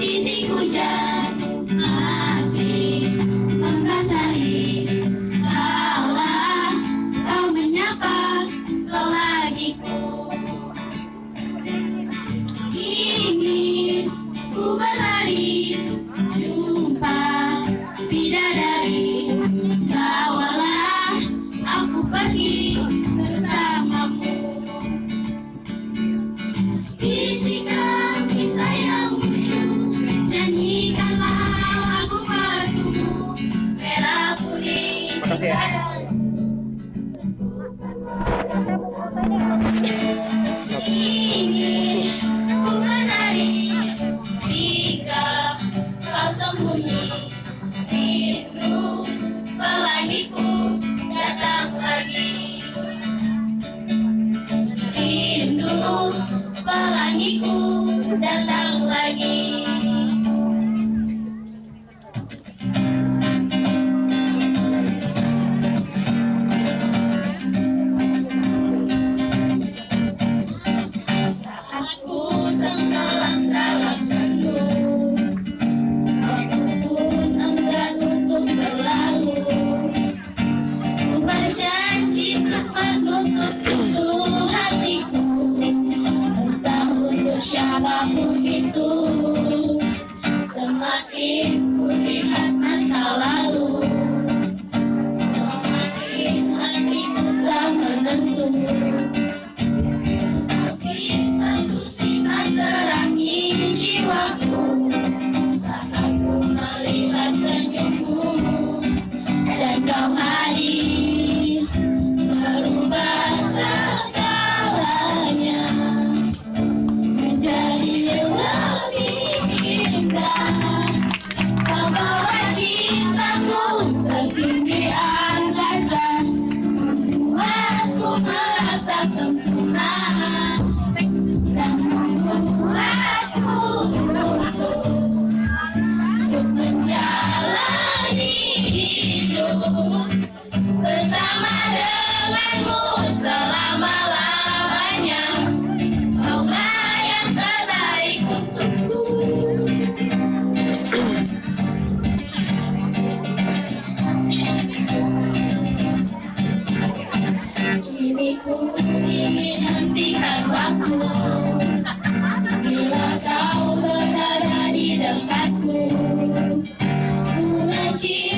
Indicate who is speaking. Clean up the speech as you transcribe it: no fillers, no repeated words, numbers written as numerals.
Speaker 1: Titik hujan masih membasahi kala kau menyapa lelagiku. Ingin ku berlari jumpa bidadari, bawalah aku pergi bersamamu. Bisikan kisah yang lucu, nyanyikanlah lagu bertumbuh merah kuning. Ingin ku menari jika kau sembunyi, rindu pelangiku datang lagi. Rindu pelangiku datang lagi. Saat ku tenggelam dalam jenuh, waktu pun enggan untuk berlalu. Ku berjanji untuk menutup pintu hatiku, entah untuk siapapun itu. Semakin ku lihat masa lalu, semakin hatiku tak menentu. Tapi satu sinar terangi jiwaku saat ku melihat senyummu, dan kau hadir merubah segalanya menjadi lebih indah. Kau bawa cintaku setinggi angkasa, membuatku merasa sempurna dan membuatku runtuh untuk menjalani hidup bersama denganmu selama-lamanya. Kaulah yang terbaik untukku. Kini ku ingin hentikan waktu bila kau berada di dekatku. Bunga cinta